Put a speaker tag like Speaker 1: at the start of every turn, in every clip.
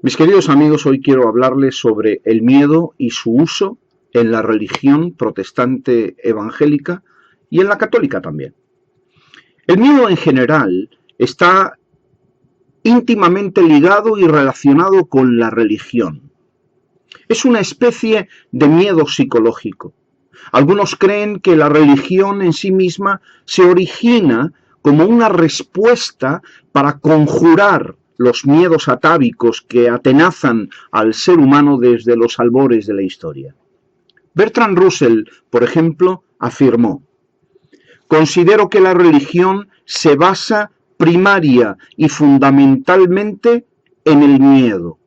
Speaker 1: Mis queridos amigos, hoy quiero hablarles sobre el miedo y su uso en la religión protestante evangélica y en la católica también. El miedo en general está íntimamente ligado y relacionado con la religión. Es una especie de miedo psicológico. Algunos creen que la religión en sí misma se origina como una respuesta para conjurar los miedos atávicos que atenazan al ser humano desde los albores de la historia. Bertrand Russell, por ejemplo, afirmó: considero que la religión se basa primaria y fundamentalmente en el miedo.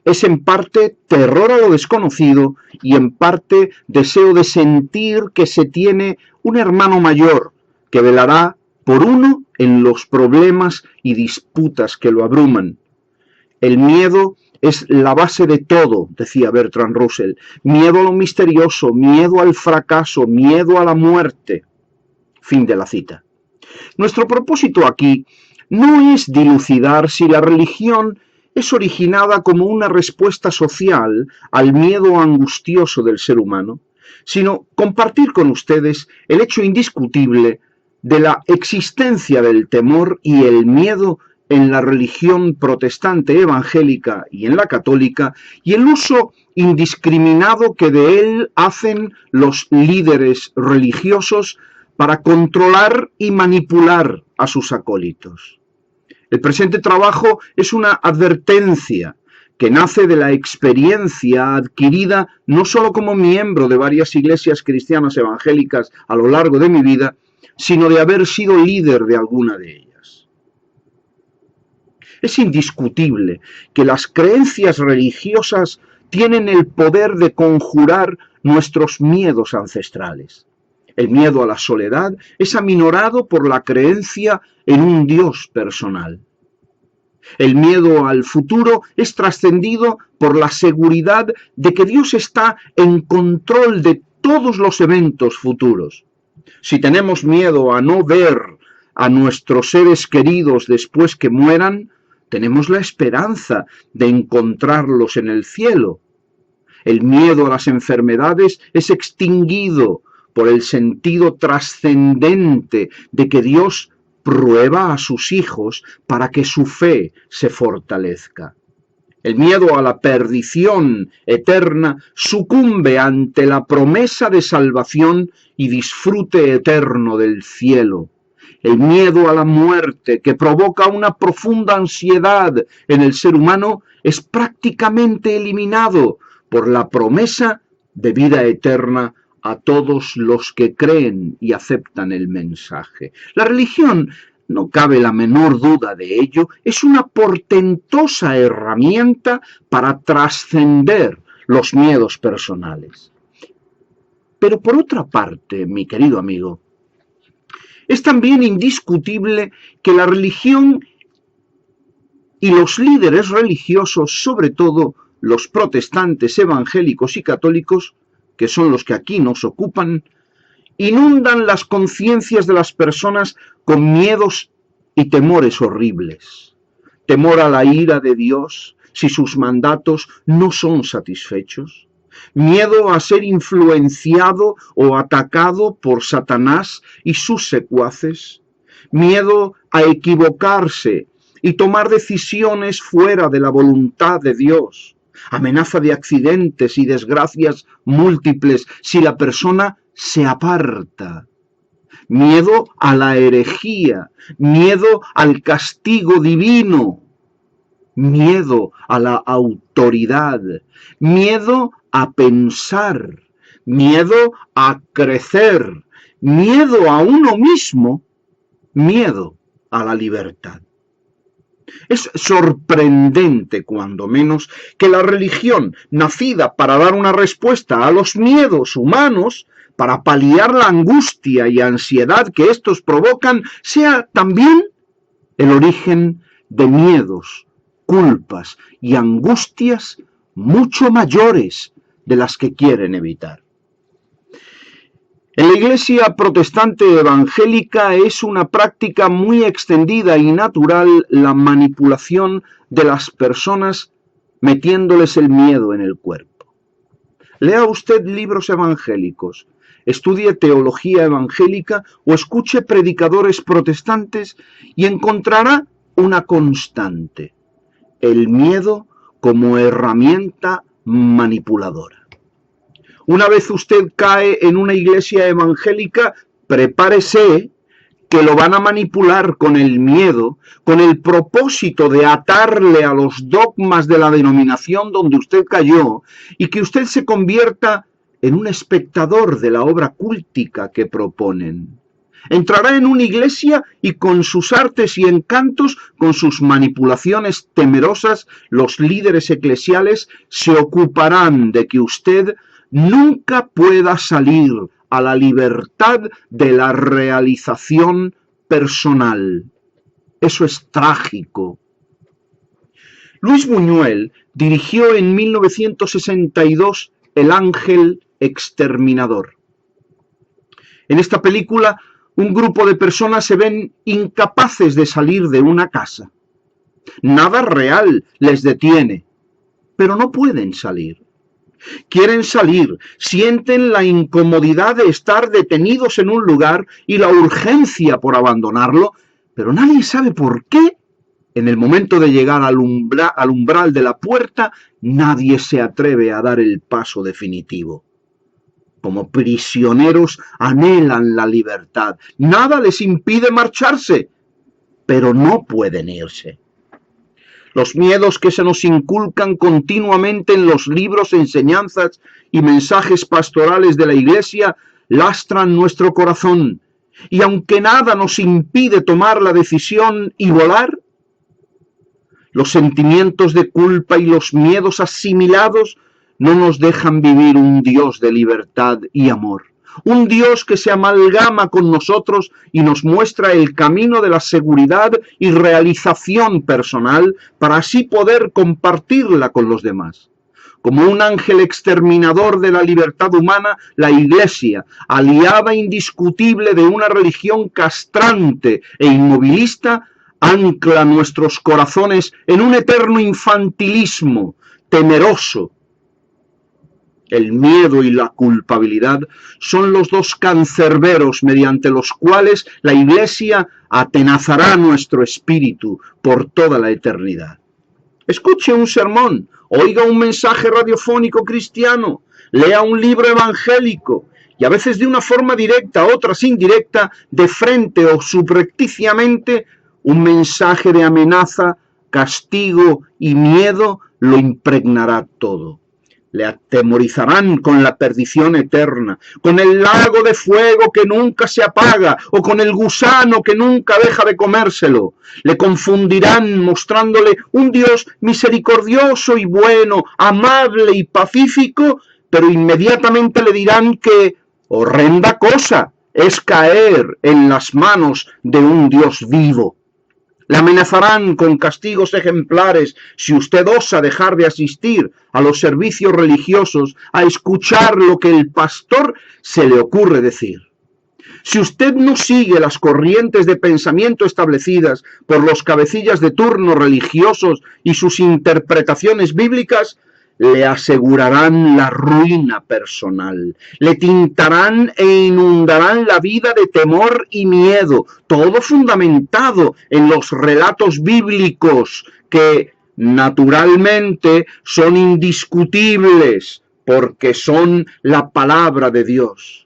Speaker 1: Es en parte terror a lo desconocido y en parte deseo de sentir que se tiene un hermano mayor que velará por uno en los problemas y disputas que lo abruman. El miedo es la base de todo, decía Bertrand Russell. Miedo a lo misterioso, miedo al fracaso, miedo a la muerte. Fin de la cita. Nuestro propósito aquí no es dilucidar si la religión es originada como una respuesta social al miedo angustioso del ser humano, sino compartir con ustedes el hecho indiscutible de la existencia del temor y el miedo en la religión protestante evangélica y en la católica, y el uso indiscriminado que de él hacen los líderes religiosos para controlar y manipular a sus acólitos. El presente trabajo es una advertencia que nace de la experiencia adquirida no solo como miembro de varias iglesias cristianas evangélicas a lo largo de mi vida, sino de haber sido líder de alguna de ellas. Es indiscutible que las creencias religiosas tienen el poder de conjurar nuestros miedos ancestrales. El miedo a la soledad es aminorado por la creencia en un Dios personal. El miedo al futuro es trascendido por la seguridad de que Dios está en control de todos los eventos futuros. Si tenemos miedo a no ver a nuestros seres queridos después que mueran, tenemos la esperanza de encontrarlos en el cielo. El miedo a las enfermedades es extinguido por el sentido trascendente de que Dios prueba a sus hijos para que su fe se fortalezca. El miedo a la perdición eterna sucumbe ante la promesa de salvación y disfrute eterno del cielo. El miedo a la muerte, que provoca una profunda ansiedad en el ser humano, es prácticamente eliminado por la promesa de vida eterna a todos los que creen y aceptan el mensaje. La religión, no cabe la menor duda de ello, es una portentosa herramienta para trascender los miedos personales. Pero por otra parte, mi querido amigo, es también indiscutible que la religión y los líderes religiosos, sobre todo los protestantes evangélicos y católicos, que son los que aquí nos ocupan, inundan las conciencias de las personas con miedos y temores horribles. Temor a la ira de Dios si sus mandatos no son satisfechos. Miedo a ser influenciado o atacado por Satanás y sus secuaces. Miedo a equivocarse y tomar decisiones fuera de la voluntad de Dios. Amenaza de accidentes y desgracias múltiples si la persona se aparta. Miedo a la herejía, miedo al castigo divino, miedo a la autoridad, miedo a pensar, miedo a crecer, miedo a uno mismo, miedo a la libertad. Es sorprendente, cuando menos, que la religión, nacida para dar una respuesta a los miedos humanos, para paliar la angustia y ansiedad que estos provocan, sea también el origen de miedos, culpas y angustias mucho mayores de las que quieren evitar. En la Iglesia protestante evangélica es una práctica muy extendida y natural la manipulación de las personas metiéndoles el miedo en el cuerpo. Lea usted libros evangélicos, estudie teología evangélica o escuche predicadores protestantes y encontrará una constante: el miedo como herramienta manipuladora. Una vez usted cae en una iglesia evangélica, prepárese que lo van a manipular con el miedo, con el propósito de atarle a los dogmas de la denominación donde usted cayó y que usted se convierta en un espectador de la obra cúltica que proponen. Entrará en una iglesia y con sus artes y encantos, con sus manipulaciones temerosas, los líderes eclesiales se ocuparán de que usted nunca pueda salir a la libertad de la realización personal. Eso es trágico. Luis Buñuel dirigió en 1962 El ángel exterminador. En esta película, un grupo de personas se ven incapaces de salir de una casa. Nada real les detiene, pero no pueden salir. Quieren salir, sienten la incomodidad de estar detenidos en un lugar y la urgencia por abandonarlo, pero nadie sabe por qué. En el momento de llegar al umbral de la puerta, nadie se atreve a dar el paso definitivo. Como prisioneros anhelan la libertad. Nada les impide marcharse, pero no pueden irse. Los miedos que se nos inculcan continuamente en los libros, enseñanzas y mensajes pastorales de la Iglesia lastran nuestro corazón. Y aunque nada nos impide tomar la decisión y volar, los sentimientos de culpa y los miedos asimilados no nos dejan vivir un Dios de libertad y amor. Un Dios que se amalgama con nosotros y nos muestra el camino de la seguridad y realización personal para así poder compartirla con los demás. Como un ángel exterminador de la libertad humana, la Iglesia, aliada indiscutible de una religión castrante e inmovilista, ancla nuestros corazones en un eterno infantilismo temeroso. El miedo y la culpabilidad son los dos cancerberos mediante los cuales la Iglesia atenazará nuestro espíritu por toda la eternidad. Escuche un sermón, oiga un mensaje radiofónico cristiano, lea un libro evangélico y a veces de una forma directa, otras indirecta, de frente o subrepticiamente, un mensaje de amenaza, castigo y miedo lo impregnará todo. Le atemorizarán con la perdición eterna, con el lago de fuego que nunca se apaga o con el gusano que nunca deja de comérselo. Le confundirán mostrándole un Dios misericordioso y bueno, amable y pacífico, pero inmediatamente le dirán que horrenda cosa es caer en las manos de un Dios vivo. Le amenazarán con castigos ejemplares si usted osa dejar de asistir a los servicios religiosos, a escuchar lo que el pastor se le ocurre decir. Si usted no sigue las corrientes de pensamiento establecidas por los cabecillas de turno religiosos y sus interpretaciones bíblicas, le asegurarán la ruina personal, le tintarán e inundarán la vida de temor y miedo, todo fundamentado en los relatos bíblicos que naturalmente son indiscutibles porque son la palabra de Dios.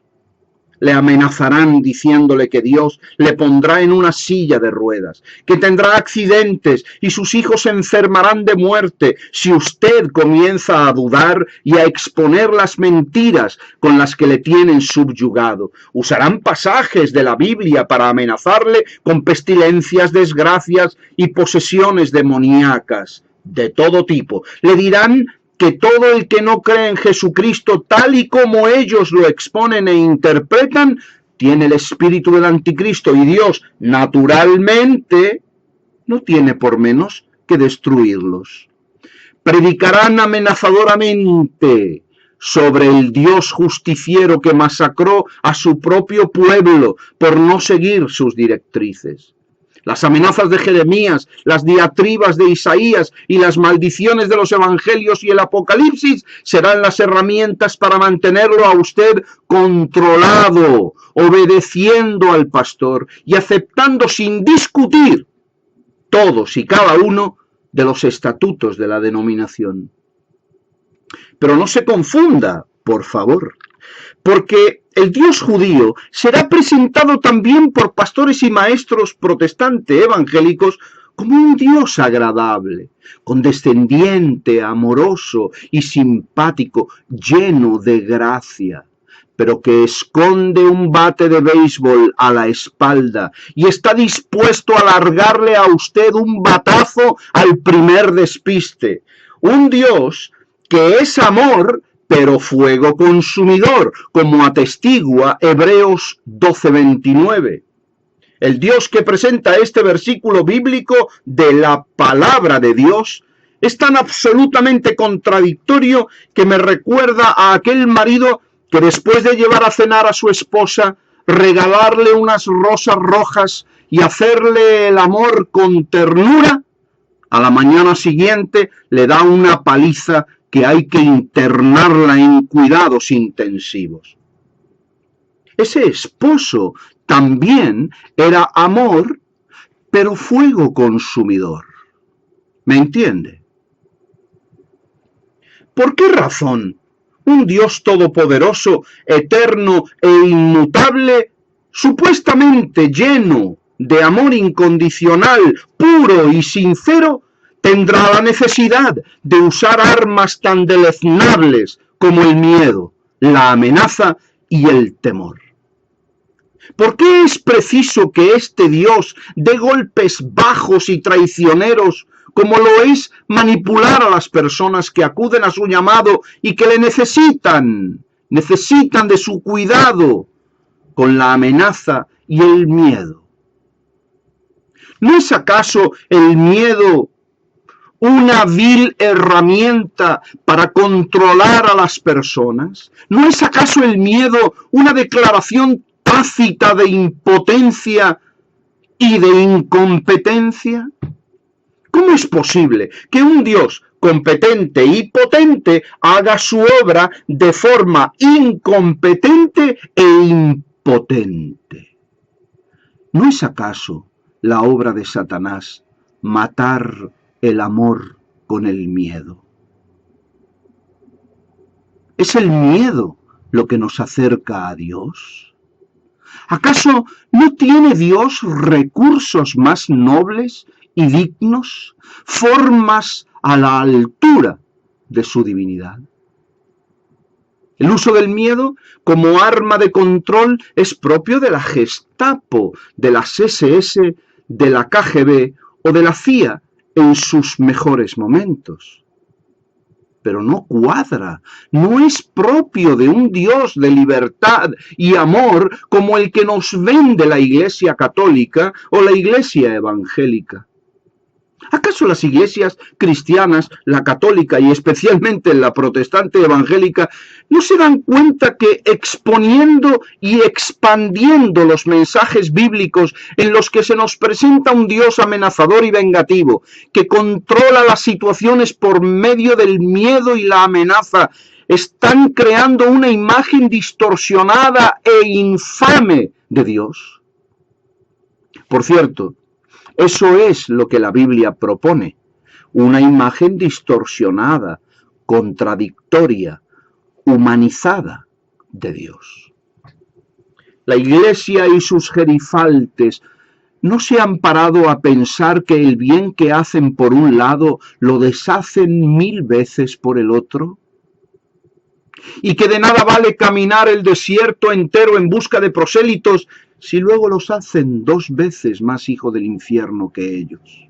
Speaker 1: Le amenazarán diciéndole que Dios le pondrá en una silla de ruedas, que tendrá accidentes y sus hijos se enfermarán de muerte si usted comienza a dudar y a exponer las mentiras con las que le tienen subyugado. Usarán pasajes de la Biblia para amenazarle con pestilencias, desgracias y posesiones demoníacas de todo tipo. Le dirán que todo el que no cree en Jesucristo tal y como ellos lo exponen e interpretan, tiene el espíritu del anticristo y Dios, naturalmente, no tiene por menos que destruirlos. Predicarán amenazadoramente sobre el Dios justiciero que masacró a su propio pueblo por no seguir sus directrices. Las amenazas de Jeremías, las diatribas de Isaías y las maldiciones de los evangelios y el Apocalipsis serán las herramientas para mantenerlo a usted controlado, obedeciendo al pastor y aceptando sin discutir todos y cada uno de los estatutos de la denominación. Pero no se confunda, por favor, porque el Dios judío será presentado también por pastores y maestros protestantes evangélicos como un Dios agradable, condescendiente, amoroso y simpático, lleno de gracia, pero que esconde un bate de béisbol a la espalda y está dispuesto a largarle a usted un batazo al primer despiste. Un Dios que es amor, pero fuego consumidor, como atestigua Hebreos 12:29. El Dios que presenta este versículo bíblico de la palabra de Dios es tan absolutamente contradictorio que me recuerda a aquel marido que después de llevar a cenar a su esposa, regalarle unas rosas rojas y hacerle el amor con ternura, a la mañana siguiente le da una paliza que hay que internarla en cuidados intensivos. Ese esposo también era amor, pero fuego consumidor. ¿Me entiende? ¿Por qué razón un Dios todopoderoso, eterno e inmutable, supuestamente lleno de amor incondicional, puro y sincero, tendrá la necesidad de usar armas tan deleznables como el miedo, la amenaza y el temor? ¿Por qué es preciso que este Dios dé golpes bajos y traicioneros, como lo es manipular a las personas que acuden a su llamado y que le necesitan de su cuidado, con la amenaza y el miedo? ¿No es acaso el miedo una vil herramienta para controlar a las personas? ¿No es acaso el miedo una declaración tácita de impotencia y de incompetencia? ¿Cómo es posible que un Dios competente y potente haga su obra de forma incompetente e impotente? ¿No es acaso la obra de Satanás matar el amor con el miedo? ¿Es el miedo lo que nos acerca a Dios? ¿Acaso no tiene Dios recursos más nobles y dignos, formas a la altura de su divinidad? El uso del miedo como arma de control es propio de la Gestapo, de las SS, de la KGB o de la CIA en sus mejores momentos. Pero no cuadra, no es propio de un Dios de libertad y amor como el que nos vende la Iglesia Católica o la Iglesia Evangélica. ¿Acaso las iglesias cristianas, la católica y especialmente la protestante evangélica, no se dan cuenta que exponiendo y expandiendo los mensajes bíblicos en los que se nos presenta un Dios amenazador y vengativo, que controla las situaciones por medio del miedo y la amenaza, están creando una imagen distorsionada e infame de Dios? Por cierto, eso es lo que la Biblia propone, una imagen distorsionada, contradictoria, humanizada de Dios. La Iglesia y sus gerifaltes no se han parado a pensar que el bien que hacen por un lado lo deshacen 1000 veces por el otro, y que de nada vale caminar el desierto entero en busca de prosélitos si luego los hacen 2 veces más hijos del infierno que ellos.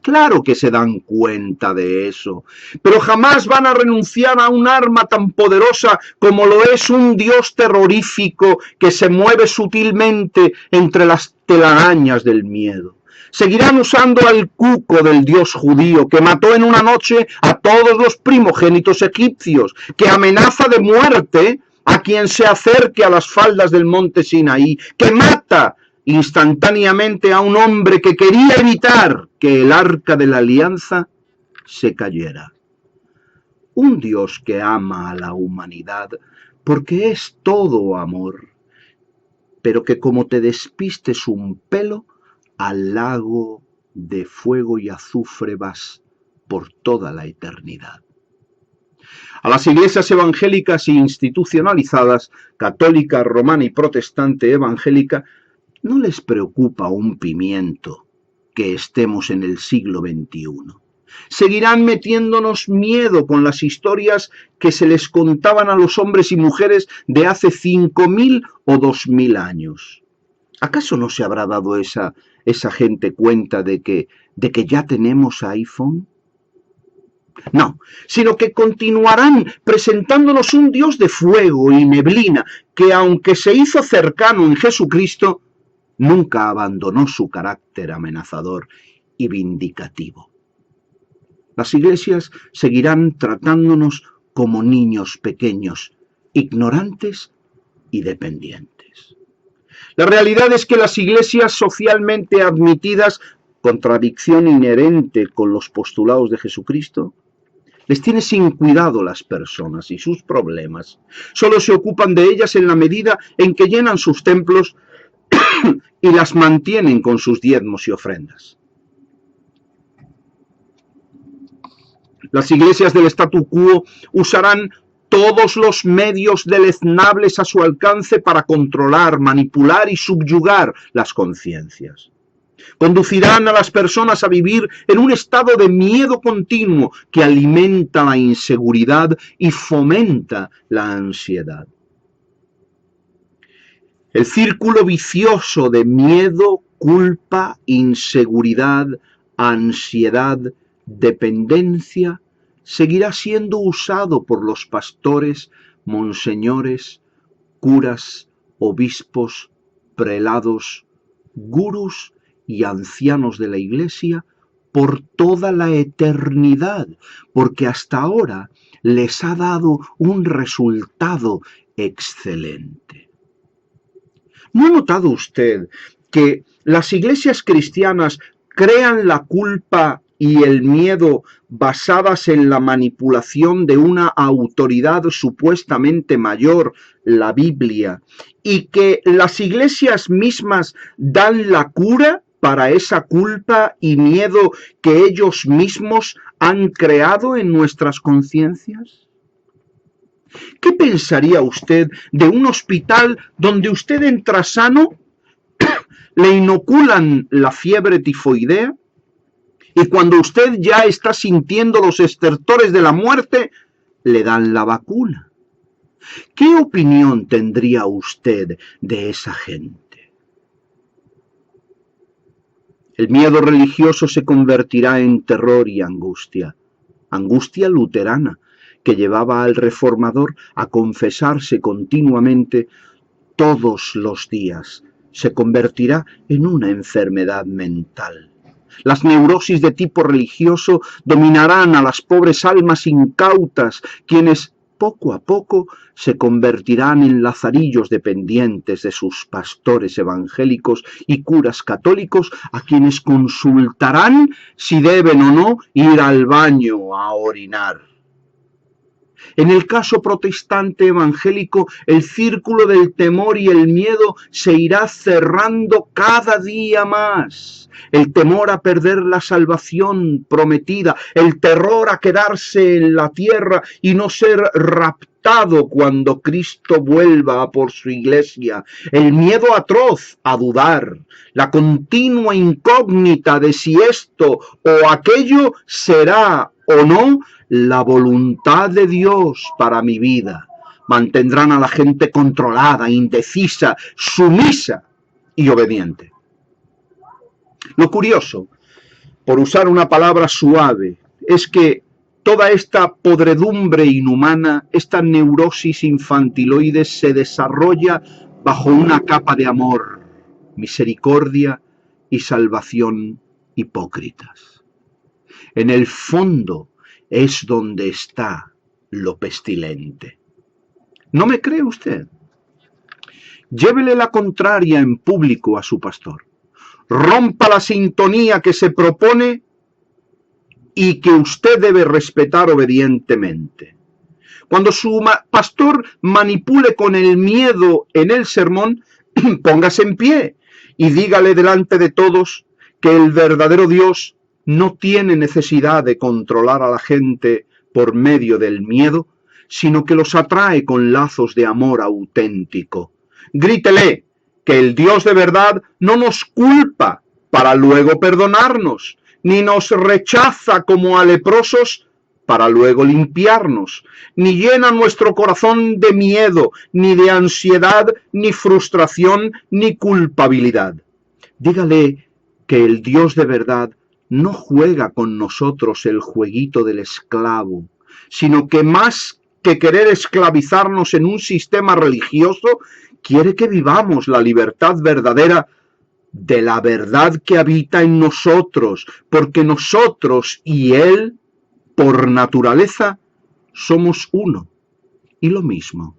Speaker 1: Claro que se dan cuenta de eso, pero jamás van a renunciar a un arma tan poderosa como lo es un Dios terrorífico que se mueve sutilmente entre las telarañas del miedo. Seguirán usando al cuco del Dios judío que mató en una noche a todos los primogénitos egipcios, que amenaza de muerte a quien se acerque a las faldas del monte Sinaí, que mata instantáneamente a un hombre que quería evitar que el arca de la alianza se cayera. Un Dios que ama a la humanidad porque es todo amor, pero que como te despistes un pelo, al lago de fuego y azufre vas por toda la eternidad. A las iglesias evangélicas e institucionalizadas, católica, romana y protestante evangélica, no les preocupa un pimiento que estemos en el siglo XXI. Seguirán metiéndonos miedo con las historias que se les contaban a los hombres y mujeres de hace 5.000 o 2.000 años. ¿Acaso no se habrá dado esa gente cuenta de que ya tenemos iPhone? No, sino que continuarán presentándonos un Dios de fuego y neblina, que aunque se hizo cercano en Jesucristo, nunca abandonó su carácter amenazador y vindicativo. Las iglesias seguirán tratándonos como niños pequeños, ignorantes y dependientes. La realidad es que las iglesias socialmente admitidas, contradicción inherente con los postulados de Jesucristo, les tiene sin cuidado las personas y sus problemas. Solo se ocupan de ellas en la medida en que llenan sus templos y las mantienen con sus diezmos y ofrendas. Las iglesias del statu quo usarán todos los medios deleznables a su alcance para controlar, manipular y subyugar las conciencias. Conducirán a las personas a vivir en un estado de miedo continuo que alimenta la inseguridad y fomenta la ansiedad. El círculo vicioso de miedo, culpa, inseguridad, ansiedad, dependencia, seguirá siendo usado por los pastores, monseñores, curas, obispos, prelados, gurús y ancianos de la Iglesia por toda la eternidad, porque hasta ahora les ha dado un resultado excelente. ¿No ha notado usted que las iglesias cristianas crean la culpa y el miedo basadas en la manipulación de una autoridad supuestamente mayor, la Biblia, y que las iglesias mismas dan la cura para esa culpa y miedo que ellos mismos han creado en nuestras conciencias? ¿Qué pensaría usted de un hospital donde usted entra sano, le inoculan la fiebre tifoidea y cuando usted ya está sintiendo los estertores de la muerte, le dan la vacuna? ¿Qué opinión tendría usted de esa gente? El miedo religioso se convertirá en terror y angustia luterana, que llevaba al reformador a confesarse continuamente todos los días. Se convertirá en una enfermedad mental. Las neurosis de tipo religioso dominarán a las pobres almas incautas, quienes poco a poco se convertirán en lazarillos dependientes de sus pastores evangélicos y curas católicos, a quienes consultarán si deben o no ir al baño a orinar. En el caso protestante evangélico, el círculo del temor y el miedo se irá cerrando cada día más. El temor a perder la salvación prometida, el terror a quedarse en la tierra y no ser raptado cuando Cristo vuelva a por su iglesia, el miedo atroz a dudar, la continua incógnita de si esto o aquello será o no la voluntad de Dios para mi vida, mantendrán a la gente controlada, indecisa, sumisa y obediente. Lo curioso, por usar una palabra suave, es que toda esta podredumbre inhumana, esta neurosis infantiloide se desarrolla bajo una capa de amor, misericordia y salvación hipócritas. En el fondo es donde está lo pestilente. ¿No me cree usted? Llévele la contraria en público a su pastor. Rompa la sintonía que se propone y que usted debe respetar obedientemente. Cuando su pastor manipule con el miedo en el sermón, póngase en pie y dígale delante de todos que el verdadero Dios no tiene necesidad de controlar a la gente por medio del miedo, sino que los atrae con lazos de amor auténtico. Grítele que el Dios de verdad no nos culpa para luego perdonarnos, ni nos rechaza como a leprosos para luego limpiarnos, ni llena nuestro corazón de miedo, ni de ansiedad, ni frustración, ni culpabilidad. Dígale que el Dios de verdad no juega con nosotros el jueguito del esclavo, sino que más que querer esclavizarnos en un sistema religioso, quiere que vivamos la libertad verdadera de la verdad que habita en nosotros, porque nosotros y Él, por naturaleza, somos uno y lo mismo.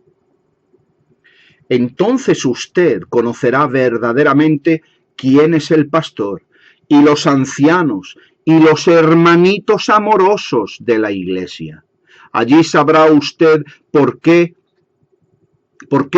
Speaker 1: Entonces usted conocerá verdaderamente quién es el pastor y los ancianos y los hermanitos amorosos de la iglesia. Allí sabrá usted por qué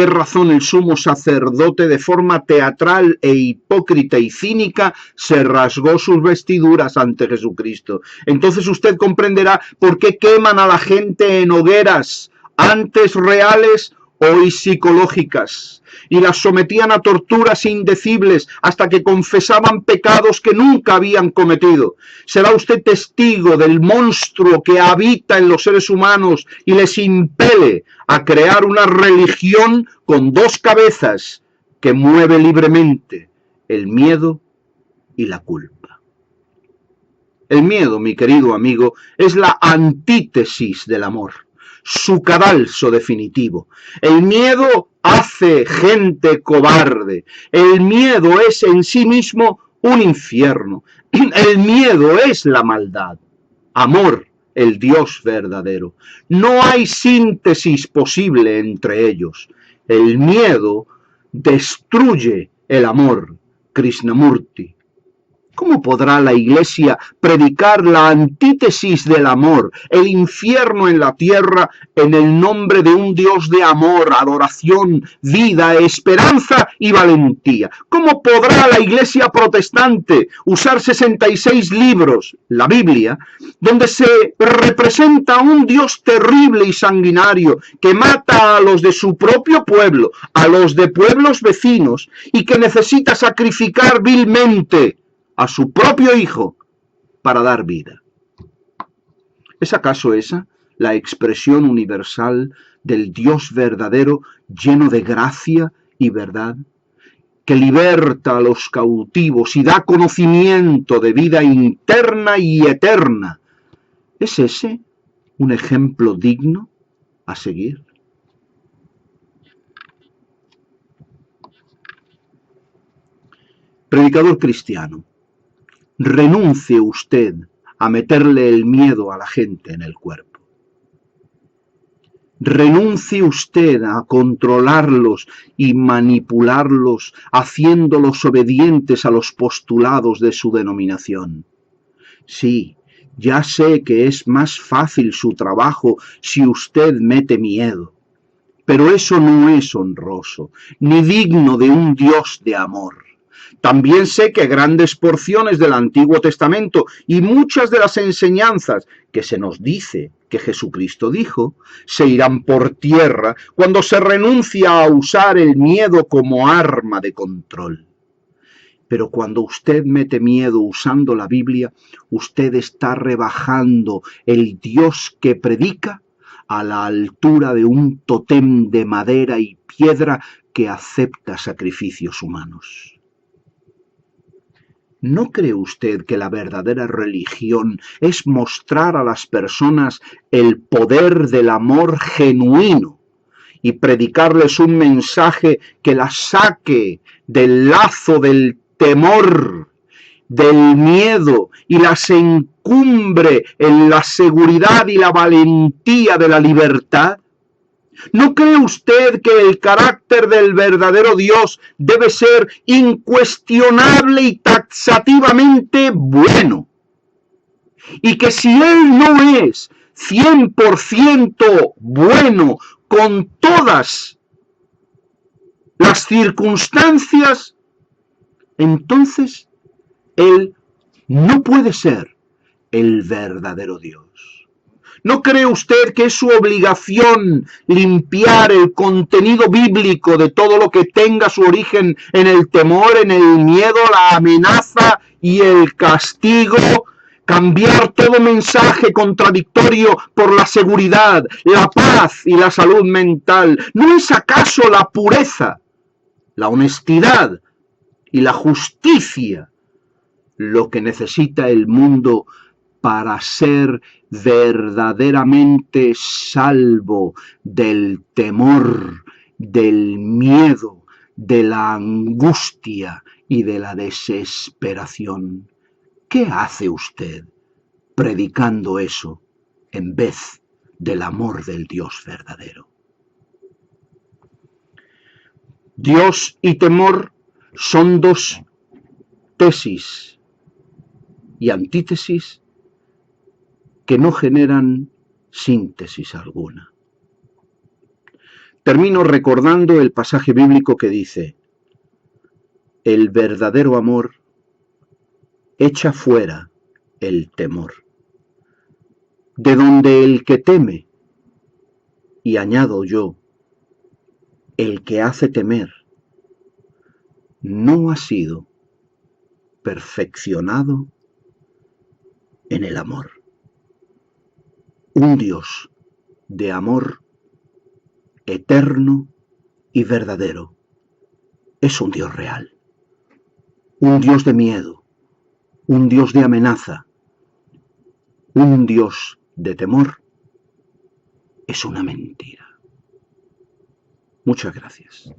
Speaker 1: razón el sumo sacerdote, de forma teatral e hipócrita y cínica, se rasgó sus vestiduras ante Jesucristo. Entonces usted comprenderá por qué queman a la gente en hogueras, antes reales, hoy psicológicas, y las sometían a torturas indecibles hasta que confesaban pecados que nunca habían cometido. Será usted testigo del monstruo que habita en los seres humanos y les impele a crear una religión con dos cabezas que mueve libremente el miedo y la culpa. El miedo, mi querido amigo, es la antítesis del amor, su cadalso definitivo. El miedo hace gente cobarde. El miedo es en sí mismo un infierno. El miedo es la maldad. Amor, el Dios verdadero. No hay síntesis posible entre ellos. El miedo destruye el amor. Krishnamurti. ¿Cómo podrá la Iglesia predicar la antítesis del amor, el infierno en la tierra, en el nombre de un Dios de amor, adoración, vida, esperanza y valentía? ¿Cómo podrá la Iglesia protestante usar 66 libros, la Biblia, donde se representa a un Dios terrible y sanguinario que mata a los de su propio pueblo, a los de pueblos vecinos, y que necesita sacrificar vilmente a su propio hijo para dar vida? ¿Es acaso esa la expresión universal del Dios verdadero, lleno de gracia y verdad, que liberta a los cautivos y da conocimiento de vida interna y eterna? ¿Es ese un ejemplo digno a seguir? Predicador cristiano, renuncie usted a meterle el miedo a la gente en el cuerpo. Renuncie usted a controlarlos y manipularlos, haciéndolos obedientes a los postulados de su denominación. Sí, ya sé que es más fácil su trabajo si usted mete miedo, pero eso no es honroso, ni digno de un Dios de amor. También sé que grandes porciones del Antiguo Testamento y muchas de las enseñanzas que se nos dice que Jesucristo dijo, se irán por tierra cuando se renuncia a usar el miedo como arma de control. Pero cuando usted mete miedo usando la Biblia, usted está rebajando el Dios que predica a la altura de un tótem de madera y piedra que acepta sacrificios humanos. ¿No cree usted que la verdadera religión es mostrar a las personas el poder del amor genuino y predicarles un mensaje que las saque del lazo del temor, del miedo y las encumbre en la seguridad y la valentía de la libertad? ¿No cree usted que el carácter del verdadero Dios debe ser incuestionable y taxativamente bueno? Y que si Él no es 100% bueno con todas las circunstancias, entonces Él no puede ser el verdadero Dios. ¿No cree usted que es su obligación limpiar el contenido bíblico de todo lo que tenga su origen en el temor, en el miedo, la amenaza y el castigo? Cambiar todo mensaje contradictorio por la seguridad, la paz y la salud mental. ¿No es acaso la pureza, la honestidad y la justicia lo que necesita el mundo para ser verdaderamente salvo del temor, del miedo, de la angustia y de la desesperación? ¿Qué hace usted predicando eso en vez del amor del Dios verdadero? Dios y temor son dos tesis y antítesis que no generan síntesis alguna. Termino recordando el pasaje bíblico que dice: el verdadero amor echa fuera el temor, de donde el que teme, y añado yo, el que hace temer, no ha sido perfeccionado en el amor. Un Dios de amor eterno y verdadero es un Dios real. Un Dios de miedo, un Dios de amenaza, un Dios de temor es una mentira. Muchas gracias.